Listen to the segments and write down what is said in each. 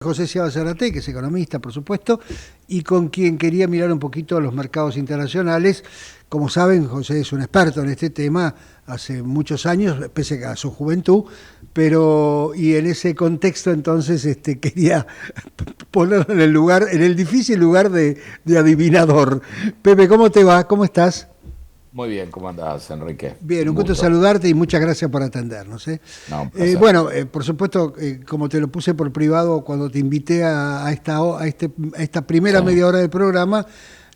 José Sciaba Zárate, que es economista, por supuesto, y con quien quería mirar un poquito los mercados internacionales. Como saben, José es un experto en este tema hace muchos años, pese a su juventud, y en ese contexto entonces quería ponerlo en el lugar, en el difícil lugar de adivinador. Pepe, ¿cómo te va? ¿Cómo estás? Muy bien, ¿cómo andás, Enrique? Bien, un Un gusto gusto. saludarte y muchas gracias por atendernos. No, un placer. Por supuesto, como te lo puse por privado cuando te invité a esta primera Sí. media hora del programa,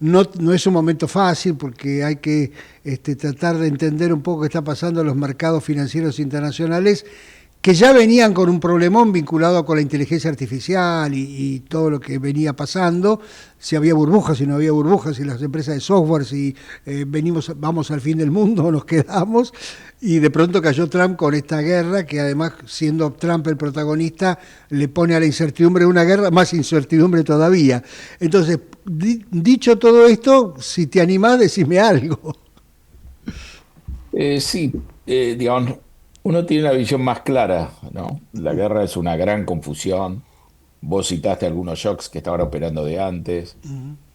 no es un momento fácil porque hay que tratar de entender un poco qué está pasando en los mercados financieros internacionales, que ya venían con un problemón vinculado con la inteligencia artificial y todo lo que venía pasando, si había burbujas, si no había burbujas, si las empresas de software, si vamos al fin del mundo o nos quedamos, y de pronto cayó Trump con esta guerra, que además, siendo Trump el protagonista, le pone a la incertidumbre de una guerra más incertidumbre todavía. Entonces, dicho todo esto, si te animás, decime algo. Sí, digamos, uno tiene una visión más clara, ¿no? La guerra es una gran confusión. Vos citaste algunos shocks que estaban operando de antes.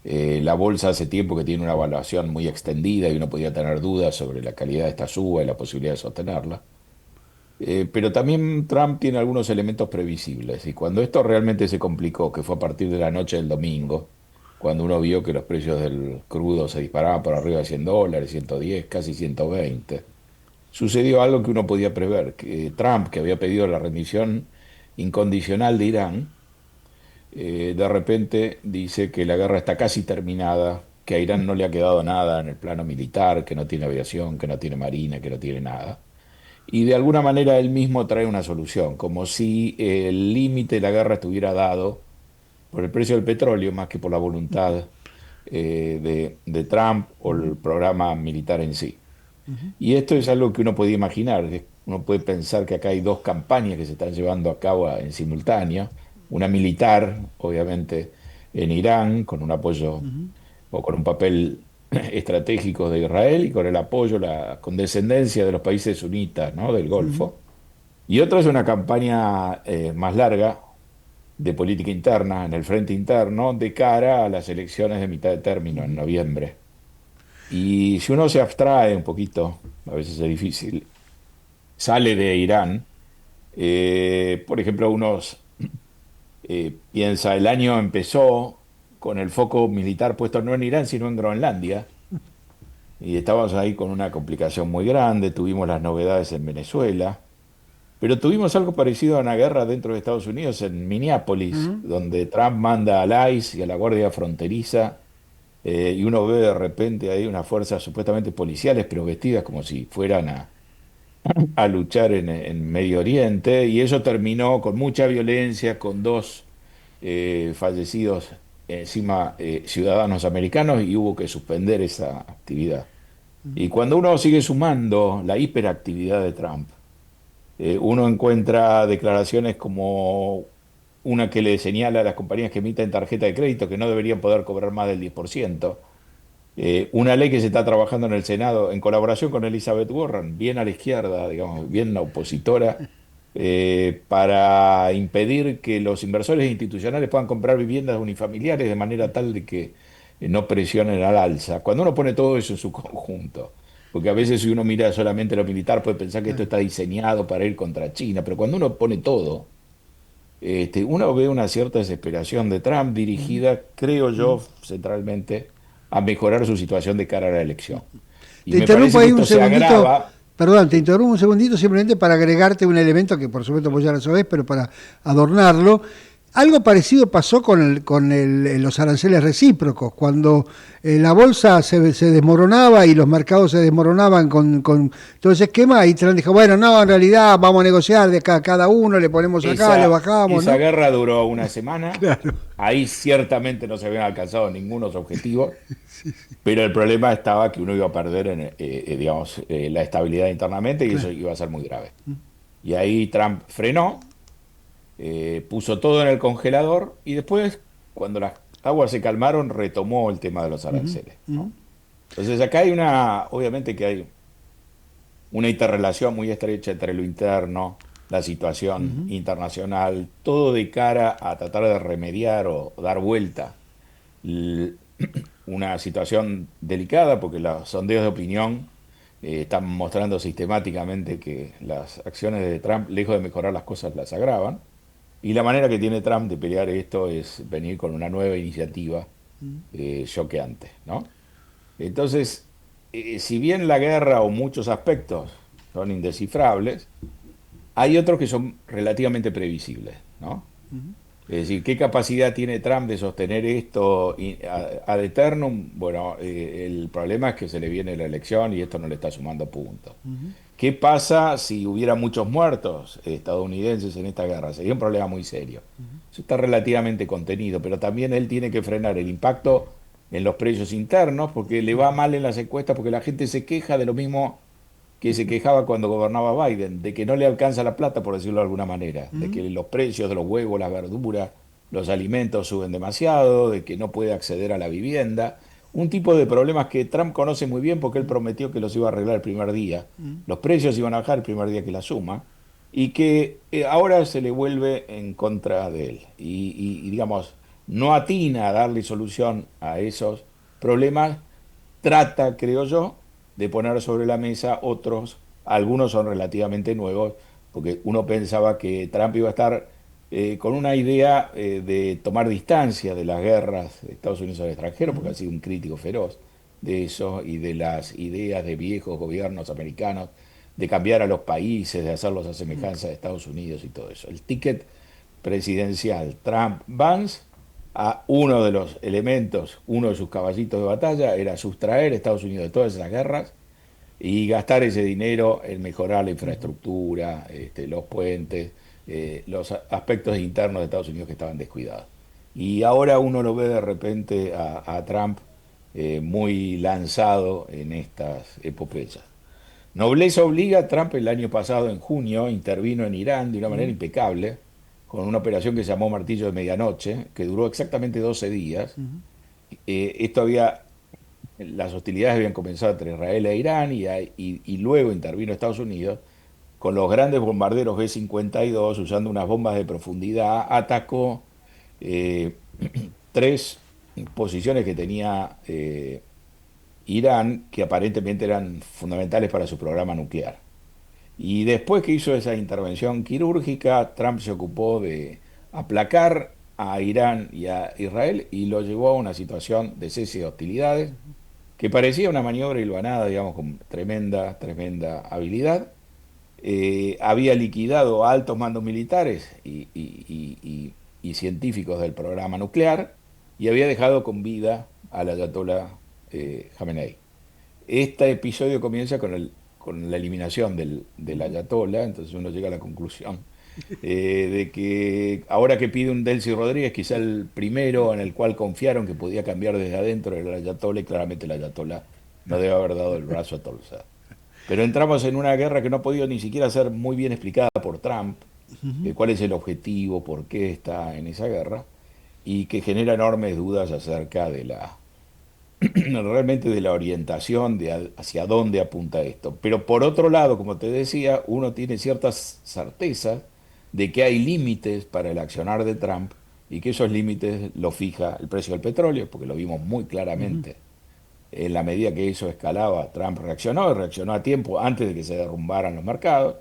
La bolsa hace tiempo que tiene una evaluación muy extendida y uno podía tener dudas sobre la calidad de esta suba y la posibilidad de sostenerla. Pero también Trump tiene algunos elementos previsibles. Y cuando esto realmente se complicó, que fue a partir de la noche del domingo, cuando uno vio que los precios del crudo se disparaban por arriba de $100, 110, casi 120, sucedió algo que uno podía prever, que Trump, que había pedido la rendición incondicional de Irán, de repente dice que la guerra está casi terminada, que a Irán no le ha quedado nada en el plano militar, que no tiene aviación, que no tiene marina, que no tiene nada. Y de alguna manera él mismo trae una solución, como si el límite de la guerra estuviera dado por el precio del petróleo más que por la voluntad de Trump o el programa militar en sí. Y esto es algo que uno puede imaginar. Uno puede pensar que acá hay dos campañas que se están llevando a cabo en simultáneo. Una militar, obviamente, en Irán, con un apoyo o con un papel estratégico de Israel y con el apoyo, la condescendencia de los países sunitas, ¿no? Del Golfo. Y otra es una campaña más larga de política interna, en el frente interno, de cara a las elecciones de mitad de término en noviembre. Y si uno se abstrae un poquito, a veces es difícil, sale de Irán, por ejemplo, piensa, el año empezó con el foco militar puesto no en Irán, sino en Groenlandia, y estábamos ahí con una complicación muy grande, tuvimos las novedades en Venezuela, pero tuvimos algo parecido a una guerra dentro de Estados Unidos en Minneapolis, donde Trump manda al ICE y a la Guardia Fronteriza, y uno ve de repente ahí unas fuerzas supuestamente policiales, pero vestidas como si fueran a luchar en Medio Oriente, y eso terminó con mucha violencia, con dos fallecidos encima ciudadanos americanos, y hubo que suspender esa actividad. Y cuando uno sigue sumando la hiperactividad de Trump, uno encuentra declaraciones como una que le señala a las compañías que emiten tarjeta de crédito que no deberían poder cobrar más del 10%. Una ley que se está trabajando en el Senado en colaboración con Elizabeth Warren, bien a la izquierda, digamos, bien la opositora, para impedir que los inversores institucionales puedan comprar viviendas unifamiliares de manera tal de que no presionen al alza. Cuando uno pone todo eso en su conjunto, porque a veces si uno mira solamente lo militar puede pensar que esto Claro. está diseñado para ir contra China, pero cuando uno pone todo, uno ve una cierta desesperación de Trump dirigida, creo yo, centralmente a mejorar su situación de cara a la elección. Y Te me interrumpo parece que ahí un esto se segundito, agrava. perdón, te interrumpo un segundito simplemente para agregarte un elemento que por supuesto vos ya lo sabés, pero para adornarlo. Algo parecido pasó los aranceles recíprocos, cuando la bolsa se desmoronaba y los mercados se desmoronaban con todo ese esquema, y Trump dijo, bueno, no, en realidad vamos a negociar de acá a cada uno, le ponemos acá, le bajamos, Esa ¿no? guerra duró una semana. Claro. Ahí ciertamente no se habían alcanzado ningunos objetivos, pero el problema estaba que uno iba a perder, digamos, la estabilidad internamente y eso Claro. iba a ser muy grave. Y ahí Trump frenó, puso todo en el congelador y después, cuando las aguas se calmaron, retomó el tema de los aranceles, ¿no? Entonces acá hay obviamente que hay una interrelación muy estrecha entre lo interno. la situación Ujú. internacional, todo de cara a tratar de remediar o dar vuelta l- una situación delicada, porque los sondeos de opinión están mostrando sistemáticamente que las acciones de Trump, lejos de mejorar las cosas, las agravan. Y la manera que tiene Trump de pelear esto es venir con una nueva iniciativa choqueante, ¿no? Entonces, si bien la guerra o muchos aspectos son indescifrables, hay otros que son relativamente previsibles, ¿no? Es decir, ¿qué capacidad tiene Trump de sostener esto ad eternum? Bueno, el problema es que se le viene la elección y esto no le está sumando puntos. ¿Qué pasa si hubiera muchos muertos estadounidenses en esta guerra? Sería un problema muy serio. Eso está relativamente contenido, pero también él tiene que frenar el impacto en los precios internos porque le va mal en las encuestas, porque la gente se queja de lo mismo que se quejaba cuando gobernaba Biden, de que no le alcanza la plata, por decirlo de alguna manera, de que los precios de los huevos, las verduras, los alimentos suben demasiado, de que no puede acceder a la vivienda. Un tipo de problemas que Trump conoce muy bien porque él prometió que los iba a arreglar el primer día. Los precios iban a bajar el primer día que la suma y que ahora se le vuelve en contra de él. Y, digamos, no atina a darle solución a esos problemas, trata, creo yo, de poner sobre la mesa otros, algunos son relativamente nuevos, porque uno pensaba que Trump iba a estar con una idea de tomar distancia de las guerras de Estados Unidos al extranjero, porque ha sido un crítico feroz de eso y de las ideas de viejos gobiernos americanos de cambiar a los países, de hacerlos a semejanza de Estados Unidos y todo eso. El ticket presidencial Trump-Vance, a uno de los elementos, uno de sus caballitos de batalla era sustraer a Estados Unidos de todas esas guerras y gastar ese dinero en mejorar la infraestructura, los puentes, los aspectos internos de Estados Unidos que estaban descuidados. Y ahora uno lo ve de repente a Trump muy lanzado en estas epopeyas. Nobleza obliga, Trump el año pasado, en junio, intervino en Irán de una manera impecable, con una operación que se llamó Martillo de Medianoche, que duró exactamente 12 días. Esto había, las hostilidades habían comenzado entre Israel e Irán y luego intervino Estados Unidos con los grandes bombarderos B-52, usando unas bombas de profundidad, atacó eh, tres posiciones que tenía Irán, que aparentemente eran fundamentales para su programa nuclear. Y después que hizo esa intervención quirúrgica, Trump se ocupó de aplacar a Irán y a Israel y lo llevó a una situación de cese de hostilidades que parecía una maniobra hilvanada, digamos, con tremenda, tremenda habilidad. Había liquidado a altos mandos militares y científicos del programa nuclear y había dejado con vida al ayatollah Khamenei. Este episodio comienza con la eliminación del ayatollah, entonces uno llega a la conclusión de que ahora que pide un Delcy Rodríguez, quizá el primero en el cual confiaron que podía cambiar desde adentro era el ayatollah, y claramente el ayatollah no debe haber dado el brazo a torcer. Pero entramos en una guerra que no ha podido ni siquiera ser muy bien explicada por Trump, cuál es el objetivo, por qué está en esa guerra, y que genera enormes dudas acerca de la realmente de la orientación de hacia dónde apunta esto. Pero por otro lado, como te decía, uno tiene ciertas certezas de que hay límites para el accionar de Trump y que esos límites lo fija el precio del petróleo, porque lo vimos muy claramente. En la medida que eso escalaba, Trump reaccionó y reaccionó a tiempo antes de que se derrumbaran los mercados.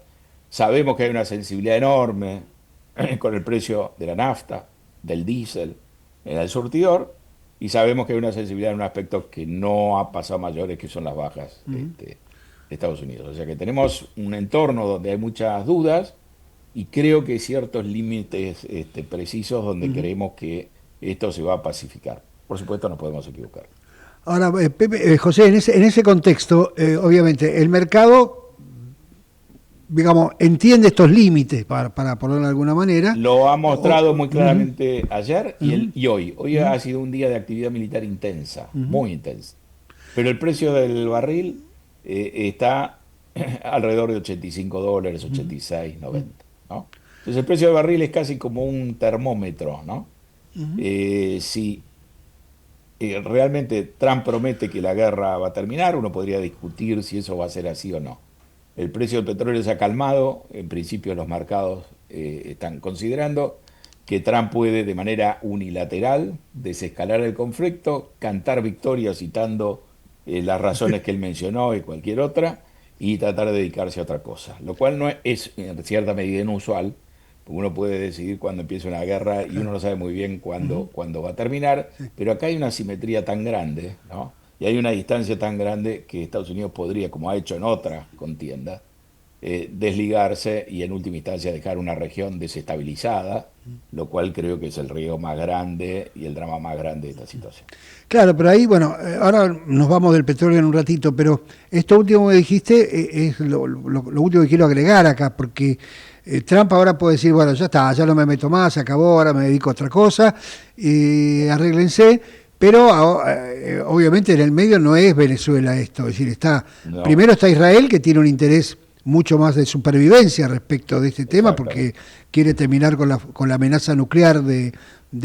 Sabemos que hay una sensibilidad enorme con el precio de la nafta, del diésel en el surtidor, y sabemos que hay una sensibilidad en un aspecto que no ha pasado a mayores, que son las bajas de Estados Unidos. O sea que tenemos un entorno donde hay muchas dudas y creo que hay ciertos límites precisos donde creemos que esto se va a pacificar. Por supuesto, no podemos equivocar. Ahora, Pepe, José, en ese contexto, obviamente, el mercado, digamos, entiende estos límites, para ponerlo de alguna manera. Lo ha mostrado muy Ujú, claramente ayer ujú, y hoy. Hoy ujú, ha sido un día de actividad militar intensa, ujú, muy intensa. Pero el precio del barril está alrededor de $85, 86, 90, ¿no? Entonces el precio del barril es casi como un termómetro, ¿no? Si realmente Trump promete que la guerra va a terminar, uno podría discutir si eso va a ser así o no. el precio del petróleo se ha calmado, en principio los mercados están considerando que Trump puede de manera unilateral desescalar el conflicto, cantar victoria citando las razones que él mencionó y cualquier otra, y tratar de dedicarse a otra cosa, lo cual no es en cierta medida inusual, porque uno puede decidir cuándo empieza una guerra y uno no sabe muy bien cuándo va a terminar, pero acá hay una simetría tan grande, ¿no? Y hay una distancia tan grande que Estados Unidos podría, como ha hecho en otras contiendas, desligarse y en última instancia dejar una región desestabilizada, lo cual creo que es el riesgo más grande y el drama más grande de esta situación. Claro, pero ahí, bueno, ahora nos vamos del petróleo en un ratito, pero esto último que dijiste es lo último que quiero agregar acá, porque Trump ahora puede decir, bueno, ya está, ya no me meto más, se acabó, ahora me dedico a otra cosa, arréglense, pero obviamente en el medio no es Venezuela esto, es decir, No, primero está Israel, que tiene un interés mucho más de supervivencia respecto de este tema, porque exactamente. quiere terminar con la amenaza nuclear de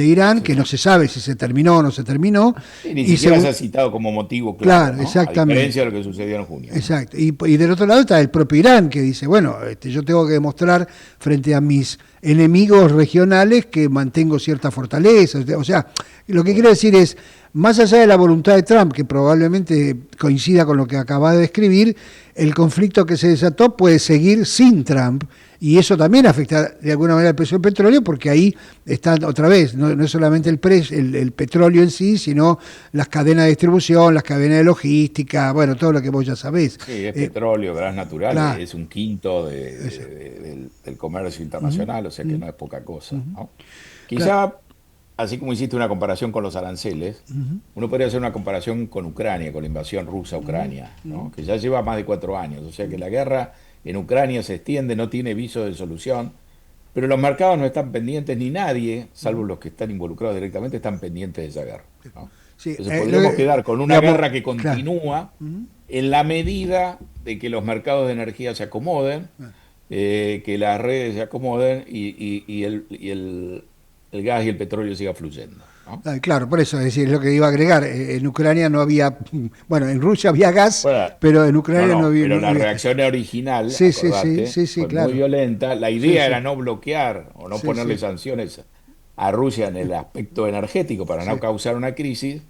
Irán, que Sí. no se sabe si se terminó o no se terminó. Y ni Y siquiera se ha citado como motivo claro, claro, ¿no? A diferencia exactamente. de lo que sucedió en junio, ¿no? Exacto. Y del otro lado está el propio Irán, que dice, bueno, yo tengo que demostrar frente a mis enemigos regionales que mantengo cierta fortaleza. O sea, lo que quiero decir es, más allá de la voluntad de Trump, que probablemente coincida con lo que acaba de describir, el conflicto que se desató puede seguir sin Trump, y eso también afecta de alguna manera el precio del petróleo, porque ahí están otra vez, no es solamente el petróleo en sí, sino las cadenas de distribución, las cadenas de logística, bueno, todo lo que vos ya sabés. Sí, es Eh, petróleo, gas natural, claro, es un quinto eso. del comercio Ujú, internacional, o sea que ujú, no es poca cosa, ujú. ¿no? Claro. Quizá, así como hiciste una comparación con los aranceles, Ujú, uno podría hacer una comparación con Ucrania, con la invasión rusa a ujú, Ucrania, ujú, ¿no? Que ya lleva más de 4 años, o sea que la guerra en Ucrania se extiende, no tiene viso de solución, pero los mercados no están pendientes, ni nadie, salvo ujú. los que están involucrados directamente, están pendientes de esa guerra, ¿no? Sí, Entonces podríamos quedar con una digamos, guerra que claro. continúa Ujú. en la medida de que los mercados de energía se acomoden, que las redes se acomoden y el gas y el petróleo siga fluyendo, ¿no? Claro, por eso, es decir, es lo que iba a agregar. En Ucrania no había, bueno, en Rusia había gas, Bueno, pero en no, Ucrania no, pero no la había gas. reacción original, Sí, sí, sí, acordate, sí, sí, fue muy claro. violenta. La Sí, idea sí, era no bloquear o no sí, ponerle sí, sanciones a Rusia en el aspecto energético para no sí. causar una crisis,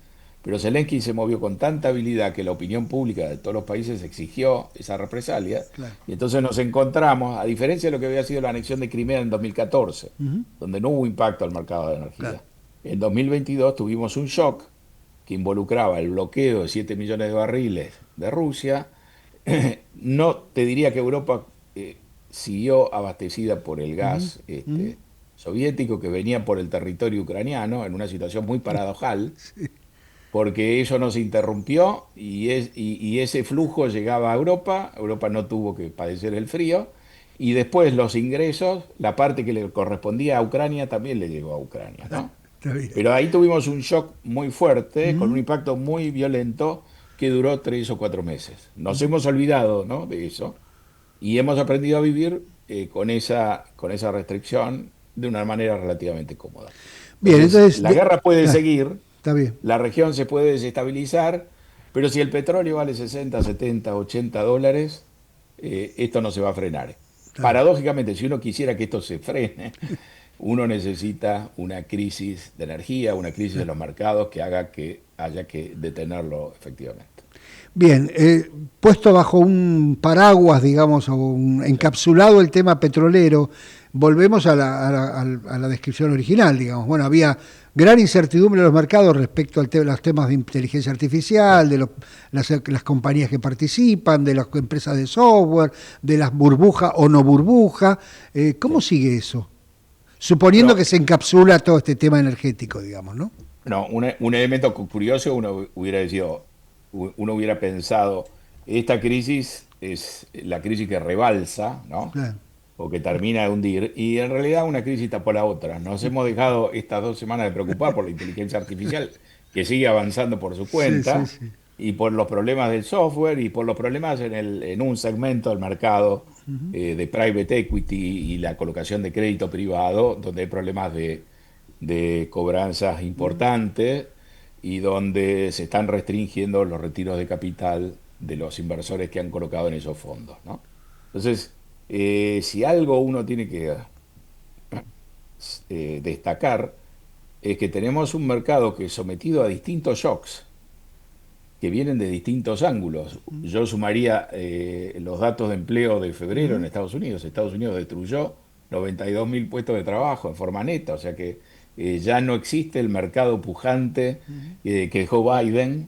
pero Zelensky se movió con tanta habilidad que la opinión pública de todos los países exigió esa represalia, Claro. y entonces nos encontramos, a diferencia de lo que había sido la anexión de Crimea en 2014, Ujú, donde no hubo impacto al mercado de claro. energía. En 2022 tuvimos un shock que involucraba el bloqueo de 7 millones de barriles de Rusia. No te diría que Europa siguió abastecida por el Ujú, gas ujú. soviético que venía por el territorio ucraniano en una situación muy paradojal, porque eso no se interrumpió y ese flujo llegaba a Europa. Europa no tuvo que padecer el frío, y después los ingresos, la parte que le correspondía a Ucrania también le llegó a Ucrania, ¿no? Está bien. Pero ahí tuvimos un shock muy fuerte, con un Ujú, impacto muy violento que duró 3 o 4 meses. Nos hemos olvidado, ¿no?, de eso, y hemos aprendido a vivir con esa restricción de una manera relativamente cómoda. bien, Entonces, entonces, la guerra puede claro, seguir, está bien. la región se puede desestabilizar, pero si el petróleo vale 60, 70, $80, esto no se va a frenar. Está bien. Paradójicamente, si uno quisiera que esto se frene, uno necesita una crisis de energía, una crisis de los mercados que haga que haya que detenerlo efectivamente. Bien, puesto bajo un paraguas, digamos, o Sí. encapsulado el tema petrolero, volvemos a la descripción original, digamos. Bueno, había gran incertidumbre en los mercados respecto a los temas de inteligencia artificial, de las compañías que participan, de las empresas de software, de las burbujas o no burbujas. ¿Cómo Sí. sigue eso? Suponiendo Bueno, que se encapsula todo este tema energético, digamos, ¿no? no, un elemento curioso, uno hubiera pensado, esta crisis es la crisis que rebalsa, ¿no? Claro. O que termina de hundir, y en realidad una crisis tapó la otra. Nos hemos dejado estas 2 semanas de preocupar por la inteligencia artificial, que sigue avanzando por su Sí, sí, cuenta, sí. y por los problemas del software, y por los problemas en un segmento del mercado de private equity y la colocación de crédito privado, donde hay problemas de cobranzas importantes y donde se están restringiendo los retiros de capital de los inversores que han colocado en esos fondos, ¿no? Entonces, si algo uno tiene que destacar, es que tenemos un mercado que es sometido a distintos shocks que vienen de distintos ángulos. Yo sumaría los datos de empleo de febrero en Ujú. Estados Unidos. Estados Unidos destruyó 92.000 puestos de trabajo en forma neta, o sea que ya no existe el mercado pujante que dejó Biden.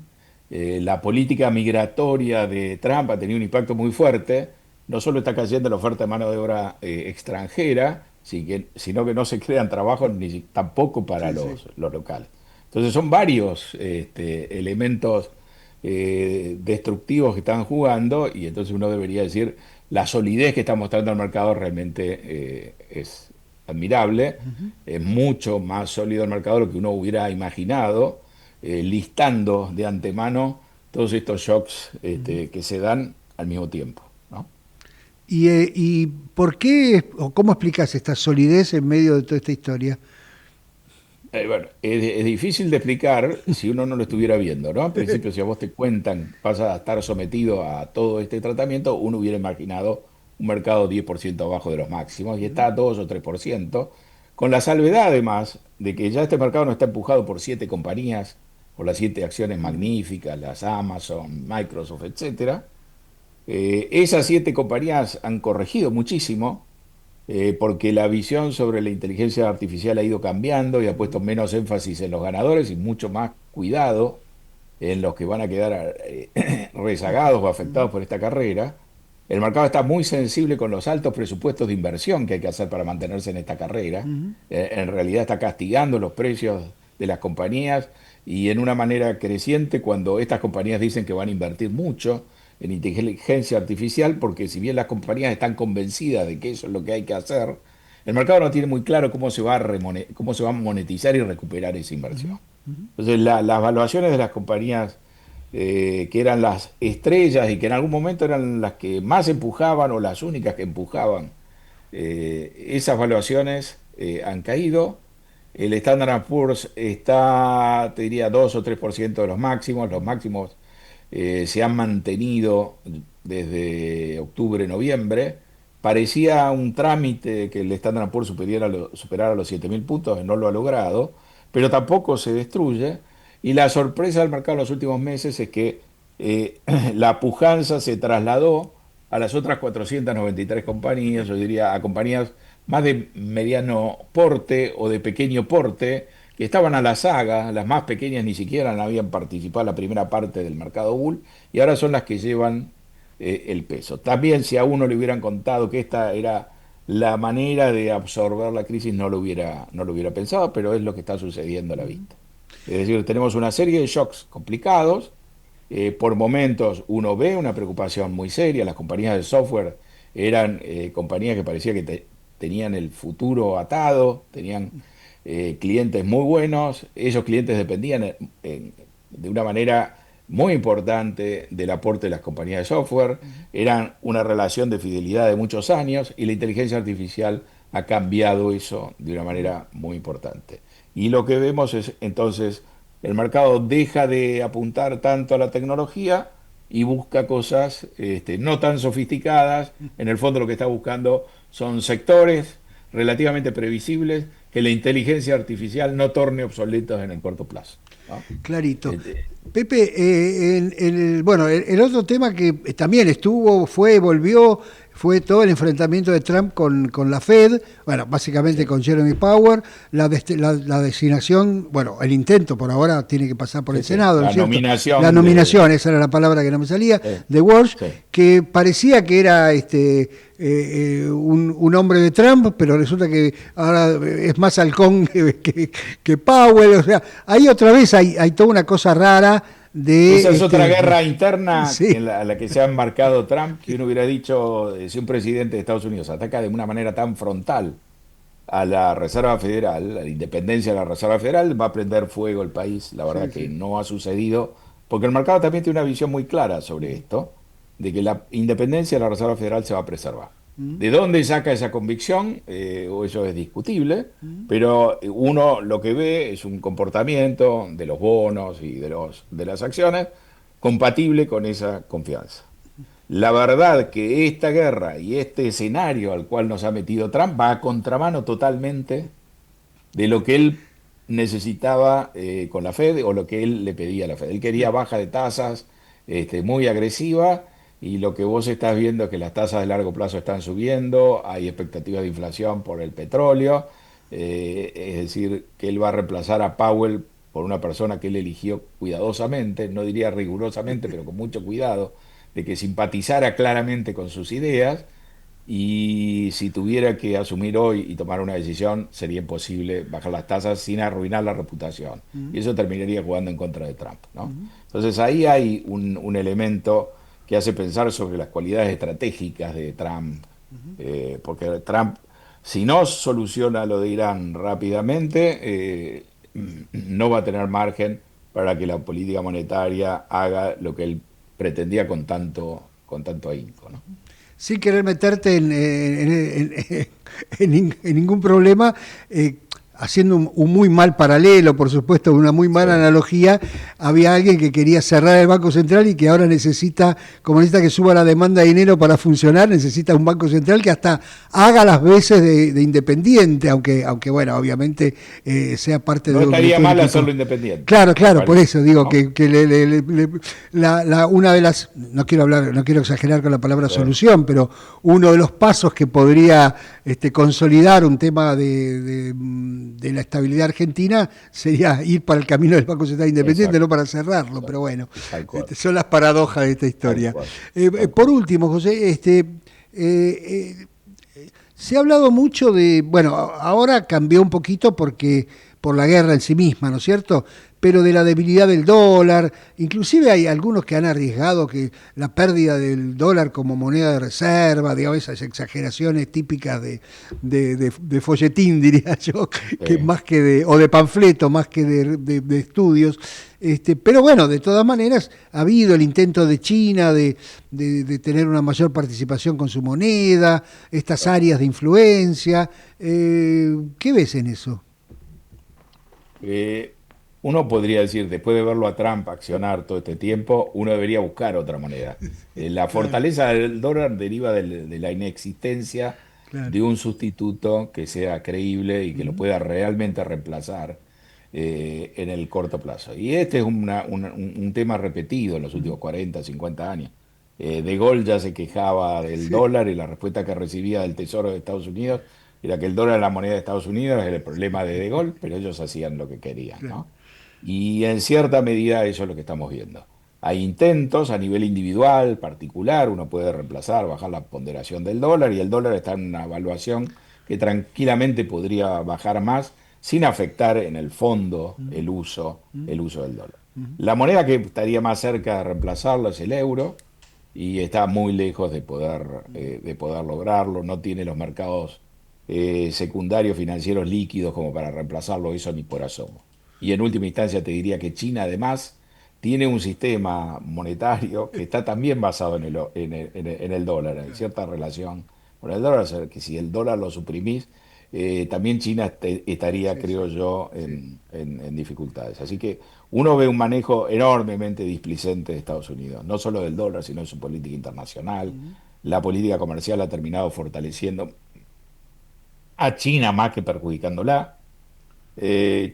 La política migratoria de Trump ha tenido un impacto muy fuerte. No solo está cayendo la oferta de mano de obra extranjera, sino que no se crean trabajos tampoco para Sí, sí. los locales. Entonces son varios elementos destructivos que están jugando y entonces uno debería decir la solidez que está mostrando el mercado realmente es admirable, es mucho más sólido el mercado de lo que uno hubiera imaginado, listando de antemano todos estos shocks que se dan al mismo tiempo, ¿no? ¿Y por qué o cómo explicas esta solidez en medio de toda esta historia? Bueno, es difícil de explicar si uno no lo estuviera viendo, ¿no? En principio, si a vos te cuentan, vas a estar sometido a todo este tratamiento, uno hubiera imaginado un mercado 10% abajo de los máximos y está a 2 o 3%, con la salvedad además de que ya este mercado no está empujado por 7 compañías, por las 7 acciones magníficas, las Amazon, Microsoft, etcétera. Esas 7 compañías han corregido muchísimo porque la visión sobre la inteligencia artificial ha ido cambiando y ha puesto menos énfasis en los ganadores y mucho más cuidado en los que van a quedar rezagados o afectados por esta carrera. El mercado está muy sensible con los altos presupuestos de inversión que hay que hacer para mantenerse en esta carrera. En realidad está castigando los precios de las compañías y en una manera creciente cuando estas compañías dicen que van a invertir mucho en inteligencia artificial, porque si bien las compañías están convencidas de que eso es lo que hay que hacer, el mercado no tiene muy claro cómo se va a monetizar y recuperar esa inversión. Entonces, las valuaciones de las compañías que eran las estrellas y que en algún momento eran las que más empujaban o las únicas que empujaban, esas valuaciones han caído. El Standard Poor's está, te diría, 2 o 3% de los máximos se han mantenido desde octubre, noviembre. Parecía un trámite que el Standard Poor's superara los 7.000 puntos, no lo ha logrado, pero tampoco se destruye. Y la sorpresa del mercado en los últimos meses es que la pujanza se trasladó a las otras 493 compañías, yo diría a compañías más de mediano porte o de pequeño porte, que estaban a la saga, las más pequeñas ni siquiera habían participado en la primera parte del mercado bull, y ahora son las que llevan el peso. También si a uno le hubieran contado que esta era la manera de absorber la crisis, no lo hubiera pensado, pero es lo que está sucediendo a la vista. Es decir, tenemos una serie de shocks complicados, por momentos uno ve una preocupación muy seria, las compañías de software eran compañías que parecía que tenían el futuro atado, tenían clientes muy buenos, esos clientes dependían de una manera muy importante del aporte de las compañías de software, eran una relación de fidelidad de muchos años y la inteligencia artificial ha cambiado eso de una manera muy importante. Y lo que vemos es entonces el mercado deja de apuntar tanto a la tecnología y busca cosas no tan sofisticadas. En el fondo lo que está buscando son sectores relativamente previsibles que la inteligencia artificial no torne obsoletos en el corto plazo, ¿no? Clarito. Eh, Pepe, bueno, el otro tema que también estuvo, fue, volvió, fue todo el enfrentamiento de Trump con la Fed, bueno, básicamente sí, con Jeremy Powell, la designación, bueno, el intento por ahora tiene que pasar por el sí, sí. Senado, ¿no es La cierto? La nominación nominación, esa era la palabra que no me salía, sí, de Walsh, sí. que parecía que era un hombre de Trump, pero resulta que ahora es más halcón que Powell, o sea, ahí otra vez hay toda una cosa rara Esa de es otra guerra interna sí, a la que se ha embarcado Trump, que uno hubiera dicho, si un presidente de Estados Unidos ataca de una manera tan frontal a la Reserva Federal, a la independencia de la Reserva Federal, va a prender fuego el país. La verdad sí, que sí. no ha sucedido, porque el mercado también tiene una visión muy clara sobre esto, de que la independencia de la Reserva Federal se va a preservar. ¿De dónde saca esa convicción? O eso es discutible, pero uno lo que ve es un comportamiento de los bonos y de las acciones compatible con esa confianza. La verdad que esta guerra y este escenario al cual nos ha metido Trump va a contramano totalmente de lo que él necesitaba con la Fed o lo que él le pedía a la Fed. Él quería baja de tasas muy agresiva y lo que vos estás viendo es que las tasas de largo plazo están subiendo, hay expectativas de inflación por el petróleo, es decir, que él va a reemplazar a Powell por una persona que él eligió cuidadosamente, no diría rigurosamente, pero con mucho cuidado, de que simpatizara claramente con sus ideas y si tuviera que asumir hoy y tomar una decisión, sería imposible bajar las tasas sin arruinar la reputación. Y eso terminaría jugando en contra de Trump, ¿no? Entonces ahí hay un elemento que hace pensar sobre las cualidades estratégicas de Trump, porque Trump, si no soluciona lo de Irán rápidamente, no va a tener margen para que la política monetaria haga lo que él pretendía con tanto ahínco, ¿no? Sin querer meterte en ningún problema, haciendo un muy mal paralelo, por supuesto, una muy mala Sí, analogía, había alguien que quería cerrar el Banco Central y que ahora necesita, como necesita que suba la demanda de dinero para funcionar, necesita un Banco Central que hasta haga las veces de independiente, aunque bueno, obviamente sea parte no de estaría todo un mal equipo. hacerlo independiente, Claro, me claro, por parece, eso digo ¿no? una de las, no quiero hablar, no quiero exagerar con la palabra Sí, solución, pero uno de los pasos que podría consolidar un tema de la estabilidad argentina sería ir para el camino del Banco Central Independiente, no exacto, para cerrarlo, pero exacto, bueno, tal cual, son las paradojas de esta tal historia. cual, tal Por cual. último, José, se ha hablado mucho de, bueno, ahora cambió un poquito porque por la guerra en sí misma, ¿no es cierto? Pero de la debilidad del dólar, inclusive hay algunos que han arriesgado que la pérdida del dólar como moneda de reserva, digamos, esas exageraciones típicas de folletín, diría yo, que Sí. más que o de panfleto, más que de estudios. Pero bueno, de todas maneras, ha habido el intento de China de tener una mayor participación con su moneda, estas áreas de influencia. ¿Qué ves en eso? Eh, Uno podría decir, después de verlo a Trump accionar todo este tiempo, uno debería buscar otra moneda. La Claro, fortaleza del dólar deriva de la inexistencia claro. de un sustituto que sea creíble y que lo Ujú. pueda realmente reemplazar en el corto plazo. Y este es un tema repetido en los últimos 40, 50 años. De Gaulle ya se quejaba del Sí, dólar y la respuesta que recibía del Tesoro de Estados Unidos era que el dólar era la moneda de Estados Unidos, era el problema de Gaulle, pero ellos hacían lo que querían, claro. ¿no? Y en cierta medida eso es lo que estamos viendo. Hay intentos a nivel individual, particular, uno puede reemplazar, bajar la ponderación del dólar y el dólar está en una evaluación que tranquilamente podría bajar más sin afectar en el fondo el uso del dólar. La moneda que estaría más cerca de reemplazarlo es el euro y está muy lejos de poder lograrlo, no tiene los mercados secundarios financieros líquidos como para reemplazarlo, eso ni por asomo. Y en última instancia te diría que China además tiene un sistema monetario que está también basado en el dólar, en cierta relación con el dólar, o sea, que si el dólar lo suprimís, también China estaría, Sí, sí, creo yo, sí. en dificultades. Así que uno ve un manejo enormemente displicente de Estados Unidos, no solo del dólar, sino de su política internacional. La política comercial ha terminado fortaleciendo a China más que perjudicándola.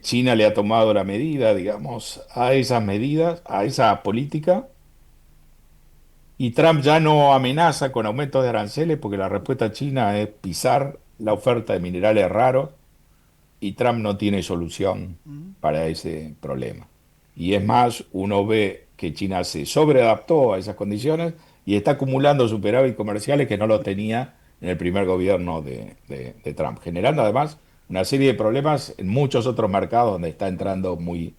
China le ha tomado la medida, digamos, a esas medidas, a esa política, y Trump ya no amenaza con aumentos de aranceles porque la respuesta china es pisar la oferta de minerales raros y Trump no tiene solución para ese problema. Y es más, uno ve que China se sobreadaptó a esas condiciones y está acumulando superávit comerciales que no los tenía en el primer gobierno de Trump, generando además una serie de problemas en muchos otros mercados donde está entrando muy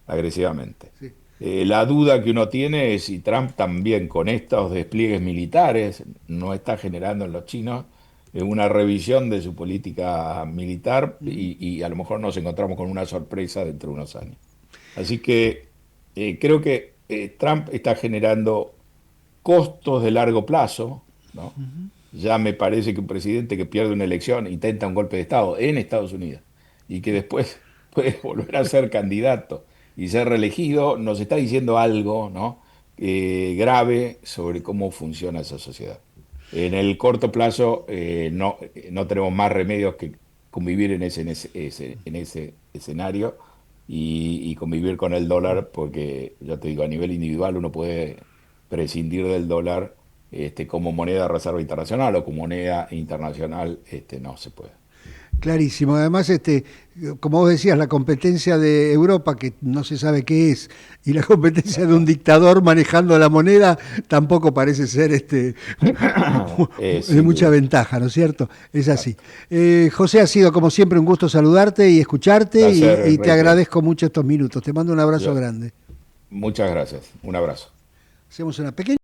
agresivamente. Sí. La duda que uno tiene es si Trump también con estos despliegues militares no está generando en los chinos una revisión de su política militar y a lo mejor nos encontramos con una sorpresa dentro de unos años. Así que creo que Trump está generando costos de largo plazo, ¿no? Ya me parece que un presidente que pierde una elección intenta un golpe de Estado en Estados Unidos y que después puede volver a ser candidato y ser reelegido, nos está diciendo algo, ¿no? grave sobre cómo funciona esa sociedad. En el corto plazo no tenemos más remedios que convivir en ese escenario y convivir con el dólar, porque ya te digo, a nivel individual uno puede prescindir del dólar como moneda de reserva internacional o como moneda internacional, no se puede. Clarísimo. Además, como vos decías, la competencia de Europa, que no se sabe qué es, y la competencia de un dictador manejando la moneda, tampoco parece ser de Sin mucha duda. ventaja, ¿no es cierto? Es así. Exacto. José, ha sido como siempre un gusto saludarte y escucharte, Placer, y te Enrique. agradezco mucho estos minutos. Te mando un abrazo Yo- grande. Muchas gracias. Un abrazo. Hacemos una pequeña